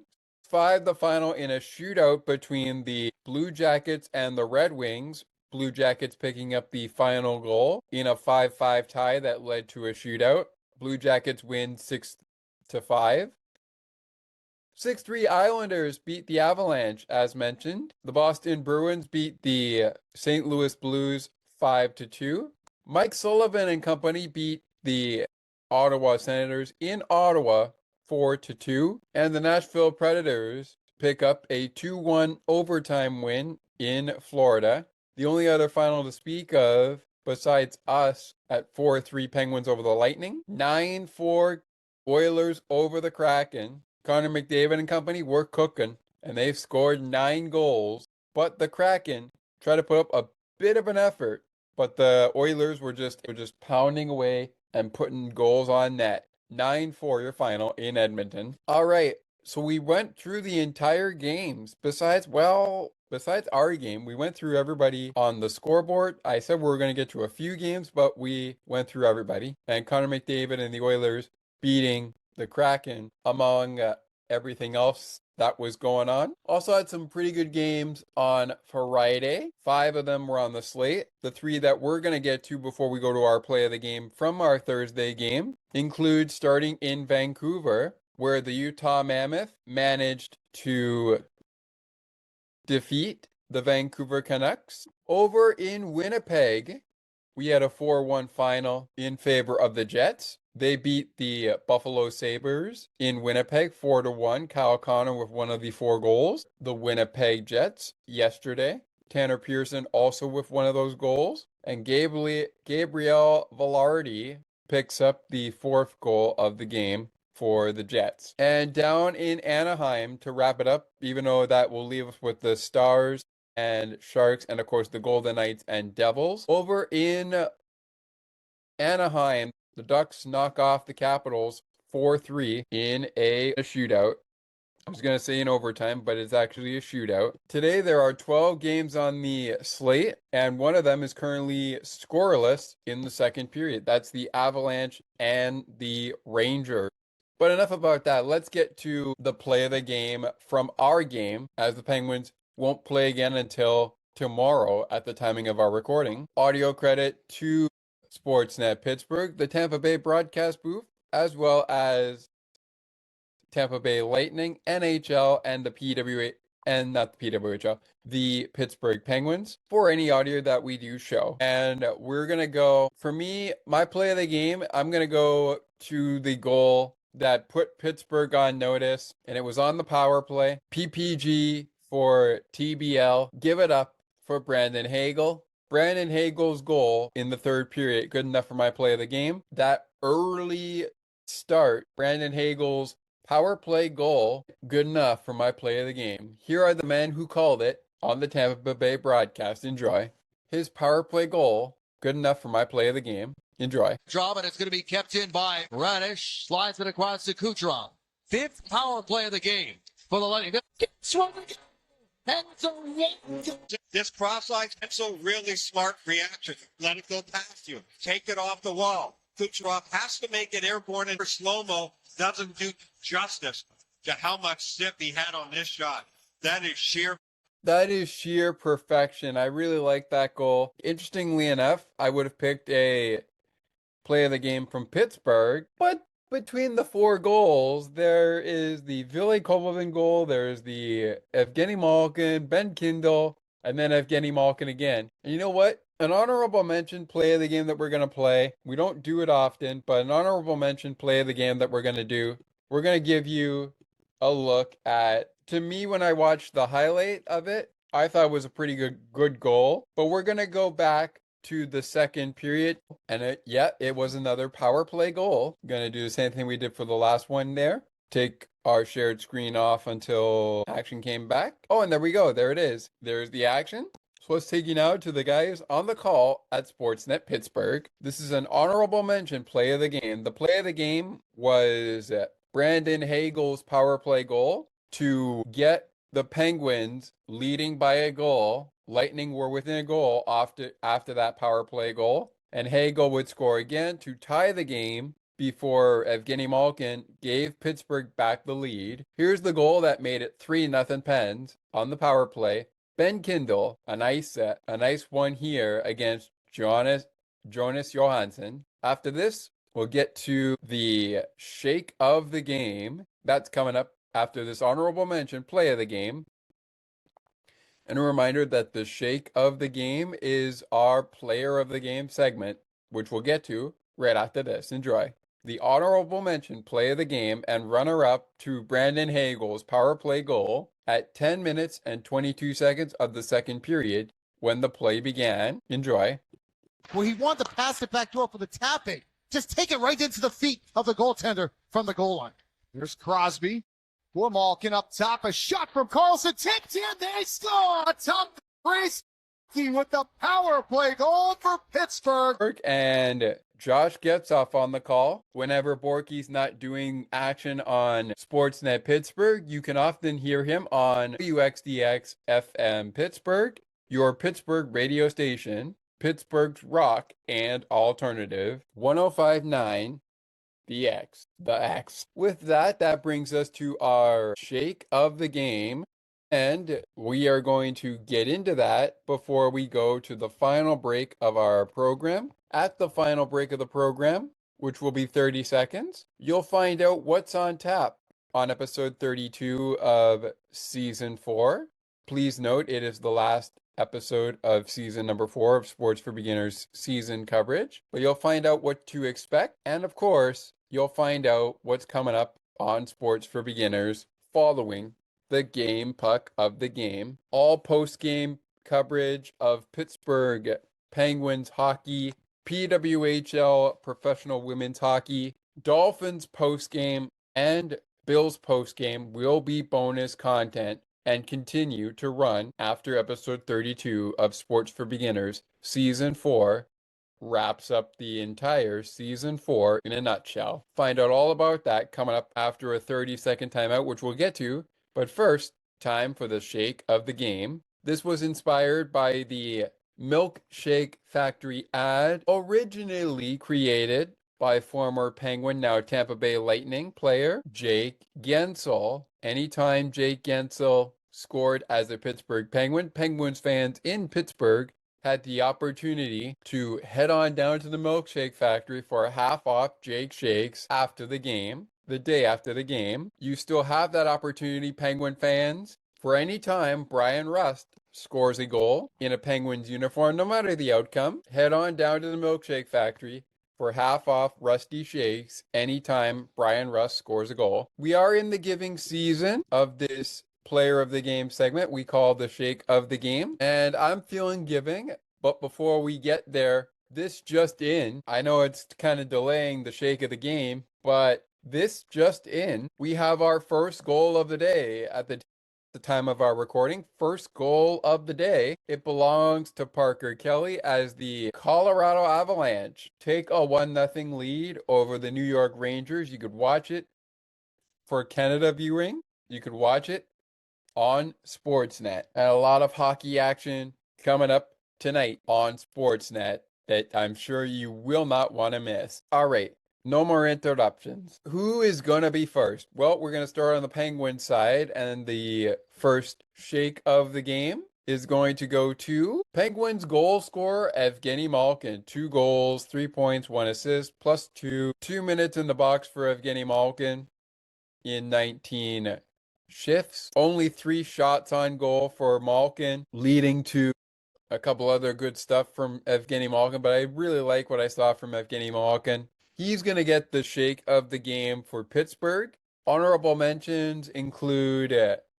5 the final in a shootout between the Blue Jackets and the Red Wings. Blue Jackets picking up the final goal in a 5-5 tie that led to a shootout. Blue Jackets win 6-5. 6-3 Islanders beat the Avalanche, as mentioned. The Boston Bruins beat the St. Louis Blues 5-2. Mike Sullivan and company beat the Ottawa Senators in Ottawa 4-2. And the Nashville Predators pick up a 2-1 overtime win in Florida. The only other final to speak of, besides us at 4-3 Penguins over the Lightning, 9-4 Oilers over the Kraken. Connor McDavid and company were cooking, and they've scored 9 goals. But the Kraken tried to put up a bit of an effort, but the Oilers were just pounding away and putting goals on net. 9-4 your final in Edmonton. All right, so we went through the entire games. Besides our game, we went through everybody on the scoreboard. I said we were going to get to a few games, but we went through everybody. And Connor McDavid and the Oilers beating the Kraken among everything else that was going on. Also had some pretty good games on Friday. 5 of them were on the slate. The 3 that we're going to get to before we go to our play of the game from our Thursday game include starting in Vancouver, where the Utah Mammoth managed to defeat the Vancouver Canucks. Over in Winnipeg, we had a 4-1 final in favor of the Jets. They beat the Buffalo Sabres in Winnipeg 4-1. Kyle Connor with one of the 4 goals. The Winnipeg Jets yesterday. Tanner Pearson also with one of those goals. And Gabriel Velarde picks up the 4th goal of the game for the Jets. And down in Anaheim to wrap it up, even though that will leave us with the Stars and Sharks and of course the Golden Knights and Devils. Over in Anaheim, the Ducks knock off the Capitals 4-3 in a shootout. I was going to say in overtime, but it's actually a shootout. Today there are 12 games on the slate, and one of them is currently scoreless in the second period. That's the Avalanche and the Rangers. But enough about that. Let's get to the play of the game from our game, as the Penguins won't play again until tomorrow at the timing of our recording. Audio credit to Sportsnet Pittsburgh, the Tampa Bay broadcast booth, as well as Tampa Bay Lightning, NHL, and the the Pittsburgh Penguins for any audio that we do show. And we're going to go, for me, my play of the game, I'm going to go to the goal that put Pittsburgh on notice, and it was on the power play. PPG for TBL. Give it up for Brandon Hagel. Brandon Hagel's goal in the 3rd period, good enough for my play of the game. That early start, Brandon Hagel's power play goal, good enough for my play of the game. Here are the men who called it on the Tampa Bay broadcast. Enjoy. His power play goal, good enough for my play of the game. Enjoy. Job, and it's going to be kept in by Radish. Slides it across to Kucherov. 5th power play of the game for the Lightning. This cross-line, it's a really smart reaction. Let it go past you. Take it off the wall. Kucherov has to make it airborne, and for slow-mo doesn't do justice to how much zip he had on this shot. That is sheer perfection. I really like that goal. Interestingly enough, I would have picked a play of the game from Pittsburgh, but between the four goals, there is the Ville Kovalin goal, there's the Evgeny Malkin, Ben Kindle, and then Evgeny Malkin again. And you know what? An honorable mention play of the game that we're going to play. We don't do it often, but an honorable mention play of the game that we're going to do. We're going to give you a look at, to me, when I watched the highlight of it, I thought it was a pretty good goal. But we're going to go back to the second period, and it was another power play goal. Gonna do the same thing we did for the last one there. Take our shared screen off until action came back. Oh, and there we go. There it is. There's the action. So let's take you now to the guys on the call at Sportsnet Pittsburgh. This is an honorable mention play of the game. The play of the game was Brandon Hagel's power play goal to get the Penguins leading by a goal. Lightning were within a goal after that power play goal, and Hagel would score again to tie the game before Evgeny Malkin gave Pittsburgh back the lead. Here's the goal that made it 3-0 Pens on the power play. Ben Kindle, a nice one here against Jonas Johansson. After this, we'll get to the shake of the game. That's coming up after this honorable mention play of the game. And a reminder that the shake of the game is our player of the game segment, which we'll get to right after this. Enjoy. The honorable mention play of the game and runner-up to Brandon Hagel's power play goal at 10 minutes and 22 seconds of the second period when the play began. Enjoy. Well, he wanted to pass it back door for the tapping. Just take it right into the feet of the goaltender from the goal line. Here's Crosby. Malkin up top, a shot from Carlson, tipped in, they score! Top brace with the power play goal for Pittsburgh. And Josh Getzoff on the call. Whenever Borky's not doing action on Sportsnet Pittsburgh, you can often hear him on WXDX FM Pittsburgh, your Pittsburgh radio station, Pittsburgh's rock and alternative, 105.9. The X. With that brings us to our shake of the game. And we are going to get into that before we go to the final break of our program. At the final break of the program, which will be 30 seconds, you'll find out what's on tap on episode 32 of season 4. Please note it is the last episode of season number 4 of Sports for Beginners season coverage, but you'll find out what to expect, and of course you'll find out what's coming up on Sports for Beginners following the game puck of the game. All post-game coverage of Pittsburgh Penguins hockey, PWHL professional women's hockey, Dolphins post-game, and Bills post-game will be bonus content and continue to run after episode 32 of Sports for Beginners. Season 4 wraps up the entire season 4 in a nutshell. Find out all about that coming up after a 30-second timeout, which we'll get to. But first, time for the shake of the game. This was inspired by the Milkshake Factory ad, originally created by former Penguin, now Tampa Bay Lightning player Jake Gensel. Anytime Jake Gensel scored as a Pittsburgh Penguin, Penguins fans in Pittsburgh had the opportunity to head on down to the Milkshake Factory for half off Jake Shakes after the game, the day after the game. You still have that opportunity, Penguin fans. For any time Brian Rust scores a goal in a Penguins uniform, no matter the outcome, head on down to the Milkshake Factory for half off Rusty Shakes anytime Brian Rust scores a goal. We are in the giving season of this player of the game segment we call the shake of the game, and I'm feeling giving. But before we get there, this just in, I know it's kind of delaying the shake of the game, but this just in, we have our first goal of the day at the time of our recording. First goal of the day. It belongs to Parker Kelly as the Colorado Avalanche take a 1-0 lead over the New York Rangers. You could watch it for Canada viewing. You could watch it on Sportsnet. And a lot of hockey action coming up tonight on Sportsnet that I'm sure you will not want to miss. All right, no more interruptions. Who is going to be first? Well, we're going to start on the Penguins side, and the first shake of the game is going to go to Penguins goal scorer Evgeny Malkin. 2 goals, 3 points, 1 assist, plus 2. 2 minutes in the box for Evgeny Malkin in 19 shifts. Only 3 shots on goal for Malkin, leading to a couple other good stuff from Evgeny Malkin, but I really like what I saw from Evgeny Malkin. He's going to get the shake of the game for Pittsburgh. Honorable mentions include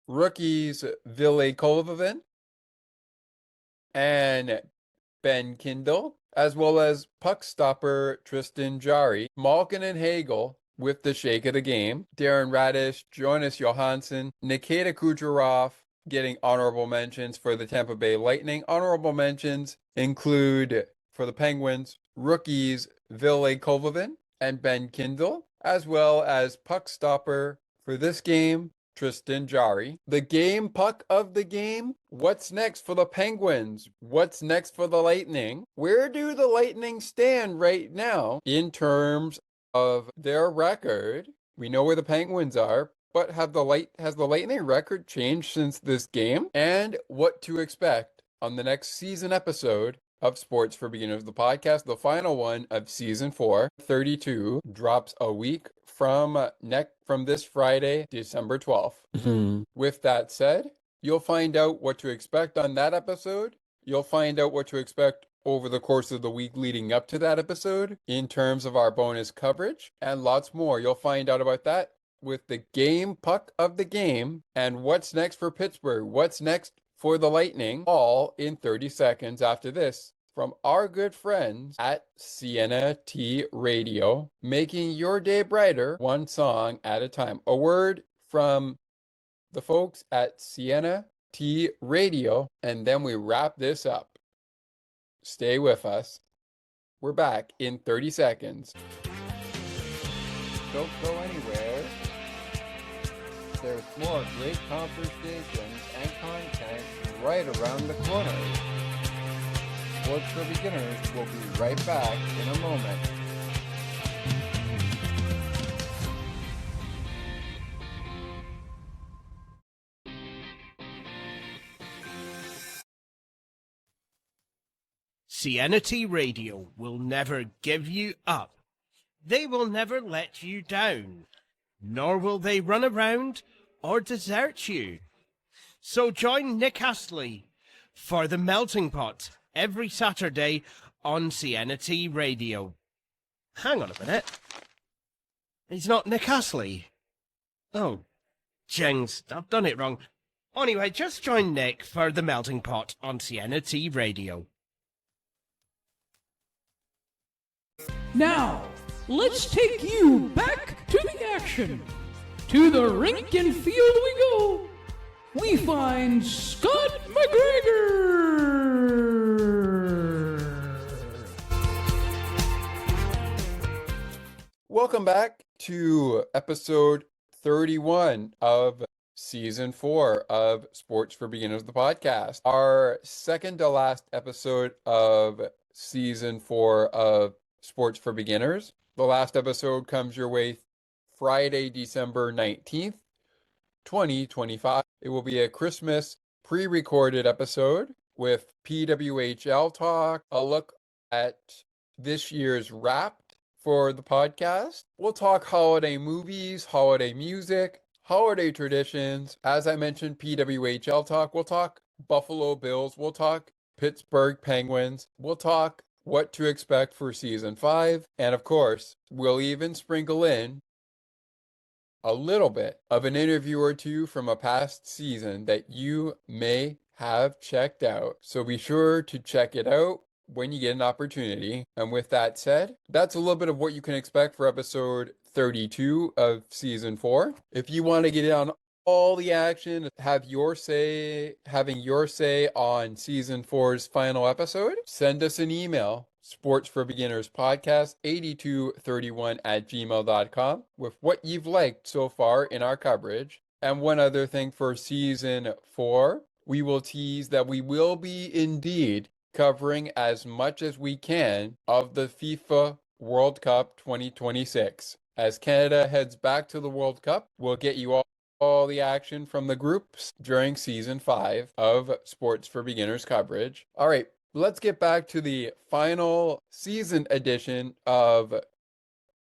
rookies Ville Koivunen and Ben Kindle, as well as puck stopper Tristan Jarry. Malkin and Hagel with the shake of the game. Darren Radish, Jonas Johansson, Nikita Kucherov getting honorable mentions for the Tampa Bay Lightning. Honorable mentions include, for the Penguins, rookies Ville Koivunen and Ben Kindle, as well as puck stopper for this game, Tristan Jarry. The game puck of the game. What's next for the Penguins? What's next for the Lightning? Where do the Lightning stand right now in terms of their record? We know where the Penguins are, but has the Lightning record changed since this game? And what to expect on the next season episode of Sports for Beginners, the podcast, the final one of season 4, 32, drops a week from this Friday, December 12th. With that said, you'll find out what to expect on that episode. You'll find out what to expect over the course of the week leading up to that episode in terms of our bonus coverage and lots more. You'll find out about that with the game puck of the game and what's next for Pittsburgh, what's next for the Lightning, all in 30 seconds after this from our good friends at Sienna T Radio, making your day brighter one song at a time. A word from the folks at Sienna T Radio, and then we wrap this up. Stay with us. We're back in 30 seconds. Don't go anywhere. There's more great conversations and content right around the corner. Sports for Beginners will be right back in a moment. Sienna T Radio will never give you up. They will never let you down, nor will they run around or desert you. So join Nick Astley for The Melting Pot every Saturday on Sienna T Radio. Hang on a minute. He's not Nick Astley. Oh, jings, I've done it wrong. Anyway, just join Nick for The Melting Pot on Sienna T Radio. Now, let's take you back to the action. To the rink and field we go. We find Scott McGregor. Welcome back to episode 31 of season 4 of Sports for Beginners, the podcast. Our second to last episode of season 4 of Sports for Beginners. The last episode comes your way Friday, December 19th, 2025. It will be a Christmas pre-recorded episode with PWHL talk, a look at this year's wrap for the podcast. We'll talk holiday movies, holiday music, holiday traditions. As I mentioned, PWHL talk. We'll talk Buffalo Bills. We'll talk Pittsburgh Penguins. We'll talk what to expect for season 5. And of course, we'll even sprinkle in a little bit of an interview or two from a past season that you may have checked out. So be sure to check it out when you get an opportunity. And with that said, that's a little bit of what you can expect for episode 32 of season 4. If you want to get in on all the action, having your say on season 4's final episode, send us an email, sportsforbeginnerspodcast8231@gmail.com, with what you've liked so far in our coverage And one other thing for season 4, we will tease that we will be indeed covering as much as we can of the FIFA World Cup 2026. As Canada heads back to the World Cup, we'll get you all the action from the groups during season 5 of Sports for Beginners coverage. All right, let's get back to the final season edition of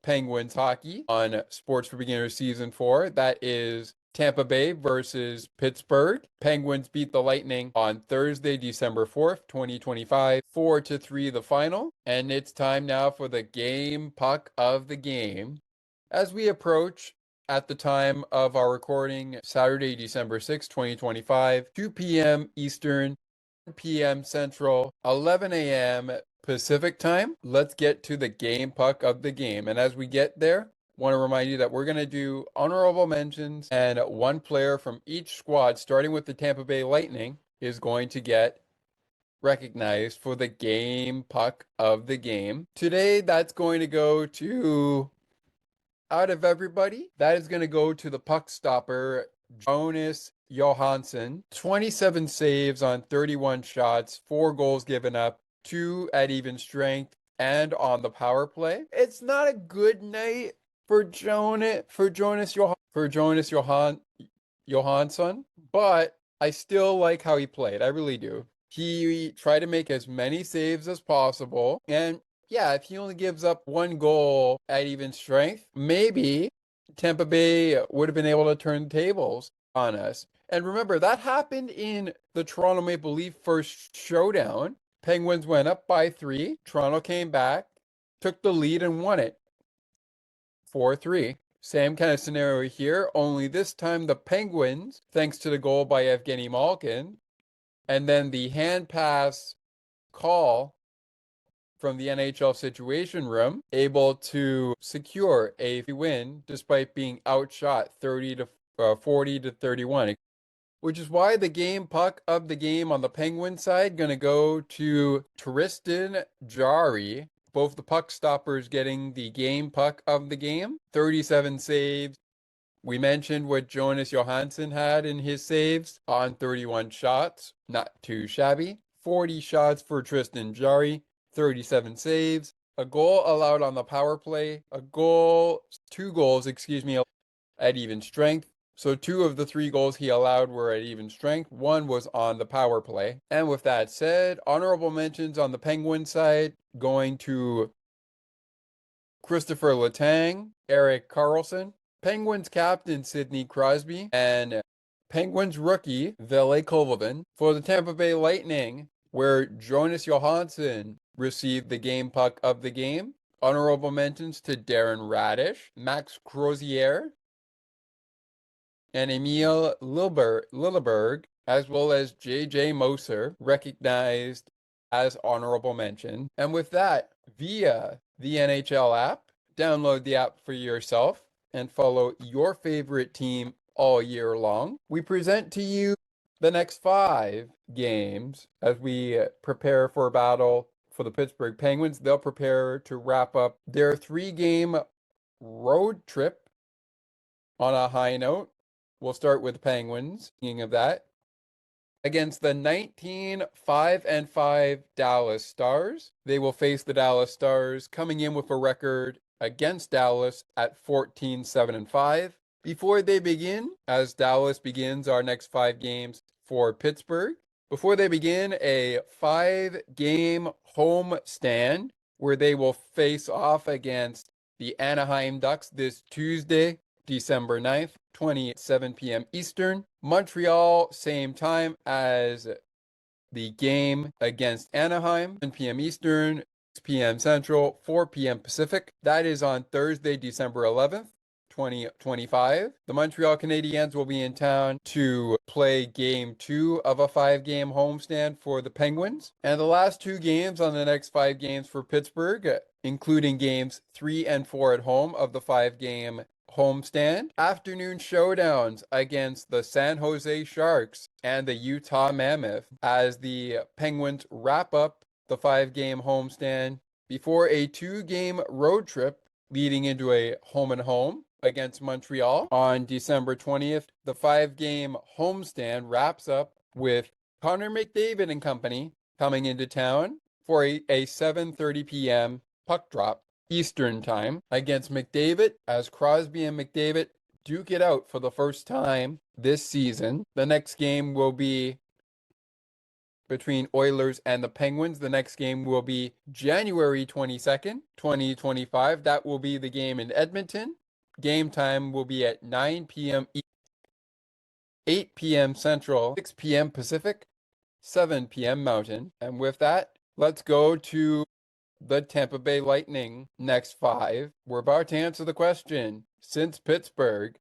Penguins hockey on Sports for Beginners season 4. That is Tampa Bay versus Pittsburgh. Penguins beat the Lightning on Thursday, December 4th, 2025, 4-3 the final. And it's time now for the game puck of the game. As we approach, at the time of our recording, Saturday, December 6th, 2025, 2 p.m. Eastern, 1 p.m. Central, 11 a.m. Pacific time, let's get to the game puck of the game. And as we get there, want to remind you that we're going to do honorable mentions, and one player from each squad, starting with the Tampa Bay Lightning, is going to get recognized for the game puck of the game. Today, that's going to go to, out of everybody, that is going to go to the puck stopper, Jonas Johansson. 27 saves on 31 shots, 4 goals given up, 2 at even strength, and on the power play. It's not a good night for Jonas Johansson, but I still like how he played. I really do. He tried to make as many saves as possible, and yeah, if he only gives up 1 goal at even strength, maybe Tampa Bay would have been able to turn the tables on us. And remember, that happened in the Toronto Maple Leaf first showdown. Penguins went up by 3. Toronto came back, took the lead, and won it 4-3. Same kind of scenario here, only this time the Penguins, thanks to the goal by Evgeny Malkin, and then the hand pass call from the NHL Situation Room, able to secure a win despite being outshot 40-31. Which is why the game puck of the game on the Penguin side going to go to Tristan Jarry. Both the puck stoppers getting the game puck of the game. 37 saves. We mentioned what Jonas Johansson had in his saves on 31 shots. Not too shabby. 40 shots for Tristan Jarry. 37 saves. A goal allowed on the power play. 2 goals, at even strength. So 2 of the 3 goals he allowed were at even strength. 1 was on the power play. And with that said, honorable mentions on the Penguin side going to Christopher Letang, Erik Karlsson, Penguins captain Sidney Crosby, and Penguins rookie Ville Kovalevin. For the Tampa Bay Lightning, where Jonas Johansson received the game puck of the game, honorable mentions to Darren Radish, Max Crozier, and Emil Lilleberg, as well as J.J. Moser, recognized as honorable mention. And with that, via the NHL app, download the app for yourself and follow your favorite team all year long. We present to you the next 5 games as we prepare for a battle for the Pittsburgh Penguins. They'll prepare to wrap up their 3-game road trip on a high note. We'll start with the Penguins. Speaking of that, against the 19-5-5 Dallas Stars, they will face the Dallas Stars, coming in with a record against Dallas at 14-7-5. Before they begin, as Dallas begins our next 5 games for Pittsburgh, before they begin a 5-game home stand where they will face off against the Anaheim Ducks this Tuesday, December 9th, 7 p.m. Eastern. Montreal, same time as the game against Anaheim, 7 p.m. Eastern, 6 p.m. Central, 4 p.m. Pacific. That is on Thursday, December 11th, 2025. The Montreal Canadiens will be in town to play game 2 of a 5-game homestand for the Penguins. And the last 2 games on the next 5 games for Pittsburgh, including games 3 and 4 at home of the 5-game homestand, afternoon showdowns against the San Jose Sharks and the Utah Mammoth as the Penguins wrap up the 5-game homestand before a 2-game road trip leading into a home and home against Montreal on December 20th. The 5-game homestand wraps up with Connor McDavid and company coming into town for a 7:30 p.m. puck drop Eastern time against McDavid, as Crosby and McDavid duke it out for the first time this season. The next game will be between Oilers and the Penguins. The next game will be January 22nd, 2025. That will be the game in Edmonton. Game time will be at 9 p.m. 8 p.m. Central, 6 p.m. Pacific, 7 p.m. Mountain. And with that, let's go to the Tampa Bay Lightning next 5. We're about to answer the question. Since Pittsburgh,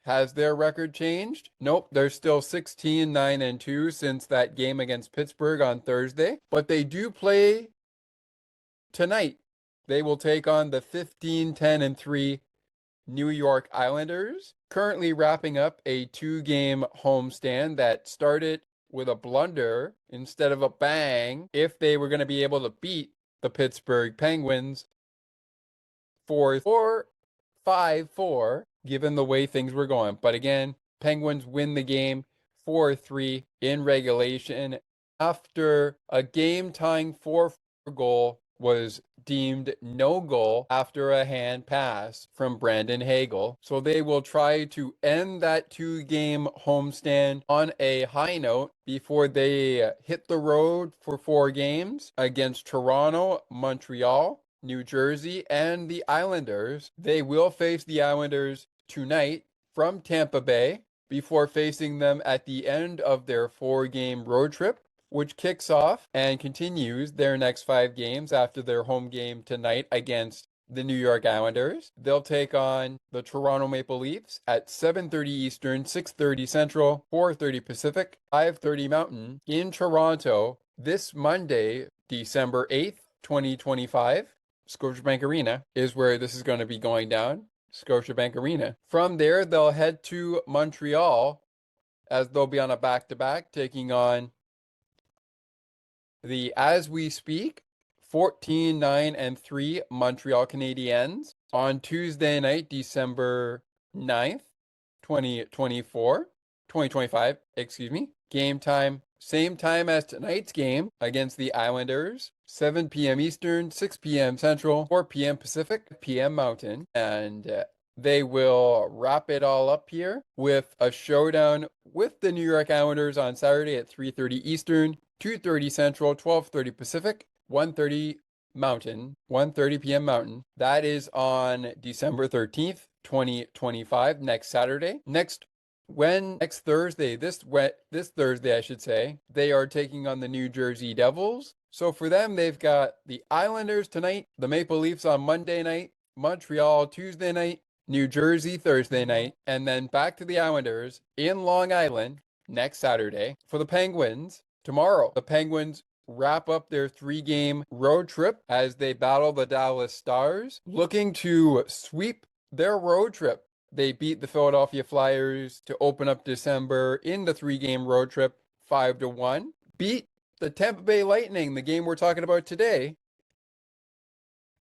has their record changed? Nope, they're still 16-9-2 since that game against Pittsburgh on Thursday. But they do play tonight. They will take on the 15-10-3 New York Islanders, currently wrapping up a 2-game homestand that started with a blunder instead of a bang if they were going to be able to beat the Pittsburgh Penguins 5-4, given the way things were going. But again, Penguins win the game 4-3 in regulation after a game-tying 4-4 goal was deemed no goal after a hand pass from Brandon Hagel. So they will try to end that 2-game homestand on a high note before they hit the road for 4 games against Toronto, Montreal, New Jersey, and the Islanders. They will face the Islanders tonight from Tampa Bay before facing them at the end of their 4-game road trip, which kicks off and continues their next 5 games after their home game tonight against the New York Islanders. They'll take on the Toronto Maple Leafs at 7:30 Eastern, 6:30 Central, 4:30 Pacific, 5:30 Mountain in Toronto this Monday, December 8th, 2025. Scotiabank Arena is where this is going to be going down. Scotiabank Arena. From there, they'll head to Montreal as they'll be on a back-to-back taking on the, as we speak, 14-9-3 Montreal Canadiens on Tuesday night, December 9th, 2025, Game time, same time as tonight's game against the Islanders, 7 p.m. Eastern, 6 p.m. Central, 4 p.m. Pacific, p.m. Mountain, and they will wrap it all up here with a showdown with the New York Islanders on Saturday at 3:30 Eastern, 2:30 Central, 12:30 Pacific, 1:30 Mountain, 1:30 p.m. Mountain. That is on December 13th, 2025, next Saturday. Next Thursday, this Thursday, I should say, they are taking on the New Jersey Devils. So for them, they've got the Islanders tonight, the Maple Leafs on Monday night, Montreal Tuesday night, New Jersey Thursday night, and then back to the Islanders in Long Island next Saturday. For the Penguins, tomorrow, the Penguins wrap up their 3-game road trip as they battle the Dallas Stars, looking to sweep their road trip. They beat the Philadelphia Flyers to open up December in the 3-game road trip 5-1. Beat the Tampa Bay Lightning, the game we're talking about today,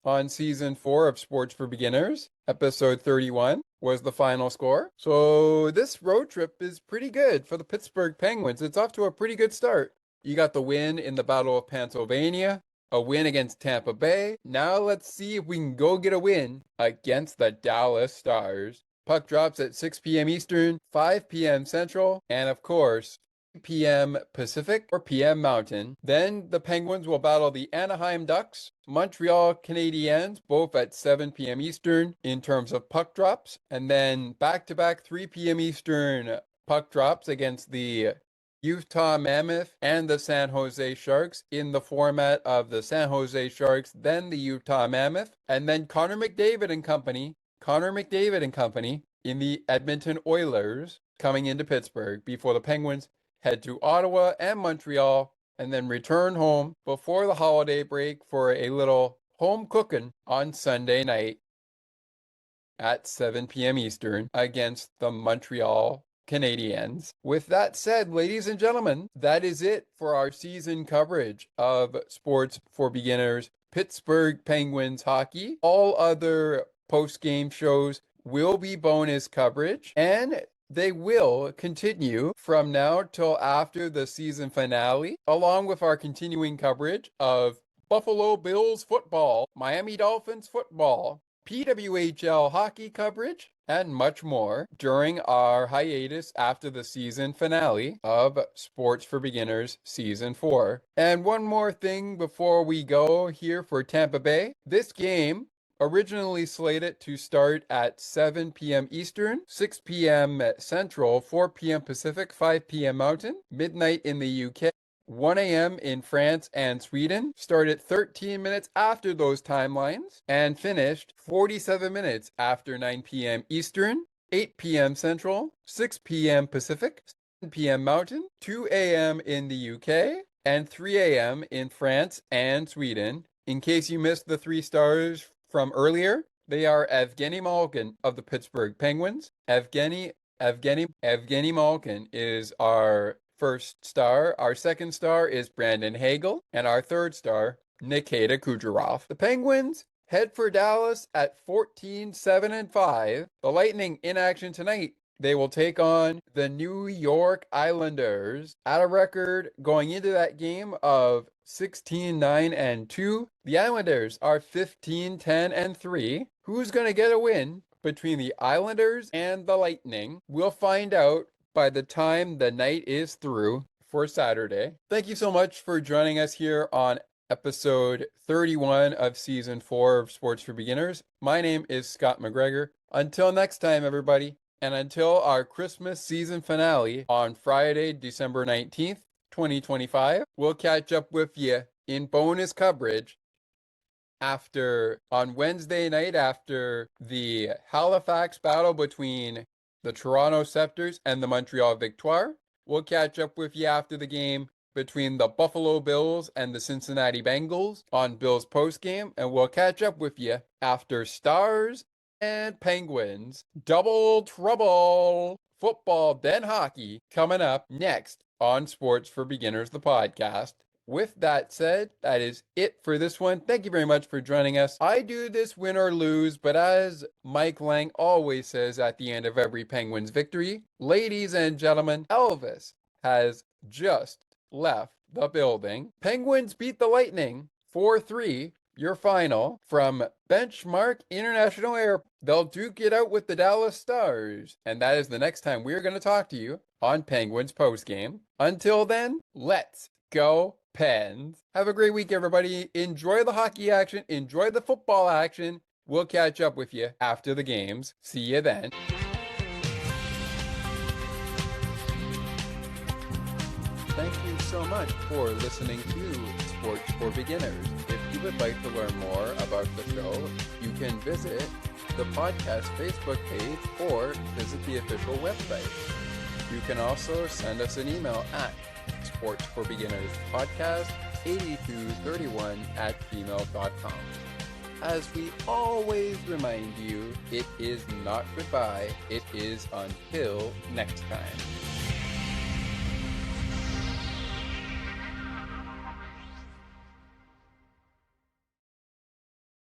on Season 4 of Sports for Beginners. Episode 31 was the final score. So this road trip is pretty good for the Pittsburgh Penguins. It's off to a pretty good start. You got the win in the Battle of Pennsylvania, a win against Tampa Bay. Now let's see if we can go get a win against the Dallas Stars. Puck drops at 6 p.m. Eastern, 5 p.m. Central, and of course, 3 p.m. Pacific or p.m. Mountain. Then the Penguins will battle the Anaheim Ducks, Montreal Canadiens, both at 7 p.m. Eastern in terms of puck drops. And then back-to-back 3 p.m. Eastern puck drops against the Utah Mammoth and the San Jose Sharks in the format of the San Jose Sharks, then the Utah Mammoth, and then Connor McDavid and company in the Edmonton Oilers coming into Pittsburgh before the Penguins head to Ottawa and Montreal and then return home before the holiday break for a little home cooking on Sunday night at 7 p.m. Eastern against the Montreal Canadiens. With that said, ladies and gentlemen, that is it for our season coverage of Sports for Beginners Pittsburgh Penguins hockey. All other post-game shows will be bonus coverage, and they will continue from now till after the season finale, along with our continuing coverage of Buffalo Bills football, Miami Dolphins football, PWHL hockey coverage, and much more during our hiatus after the season finale of Sports for Beginners Season 4. And one more thing before we go here for Tampa Bay. This game, originally slated to start at 7 p.m. Eastern, 6 p.m. Central, 4 p.m. Pacific, 5 p.m. Mountain, midnight in the UK, 1 a.m. in France and Sweden, started 13 minutes after those timelines, and finished 47 minutes after 9 p.m. Eastern, 8 p.m. Central, 6 p.m. Pacific, 7 p.m. Mountain, 2 a.m. in the UK, and 3 a.m. in France and Sweden. In case you missed the 3 stars from earlier, they are Evgeny Malkin of the Pittsburgh Penguins. Evgeny Malkin is our first star. Our second star is Brandon Hagel, and our third star, Nikita Kucherov. The Penguins head for Dallas at 14-7-5. The Lightning in action tonight. They will take on the New York Islanders at a record going into that game of 16-9-2. The Islanders are 15-10-3. Who's going to get a win between the Islanders and the Lightning? We'll find out by the time the night is through for Saturday. Thank you so much for joining us here on episode 31 of season 4 of Sports for Beginners. My name is Scott McGregor. Until next time, everybody, and until our Christmas season finale on Friday, December 19th, 2025, we'll catch up with you in bonus coverage on Wednesday night after the Halifax battle between the Toronto Scepters and the Montreal Victoire. We'll catch up with you after the game between the Buffalo Bills and the Cincinnati Bengals on Bills postgame, and we'll catch up with you after Stars and Penguins. Double trouble! Football, then hockey, coming up next on Sports for Beginners, the podcast. With that said, that is it for this one. Thank you very much for joining us. I do this win or lose, but as Mike Lang always says at the end of every Penguins victory, ladies and gentlemen, Elvis has just left the building. Penguins beat the Lightning 4-3. Your final from Benchmark International Airport. They'll duke it out with the Dallas Stars. And that is the next time we're going to talk to you on Penguins postgame. Until then, let's go Pens. Have a great week, everybody. Enjoy the hockey action. Enjoy the football action. We'll catch up with you after the games. See you then. Thank you so much for listening to Sports for Beginners. If you would like to learn more about the show, you can visit the podcast Facebook page or visit the official website. You can also send us an email at sportsforbeginnerspodcast8231@gmail.com. As we always remind you, it is not goodbye, it is until next time.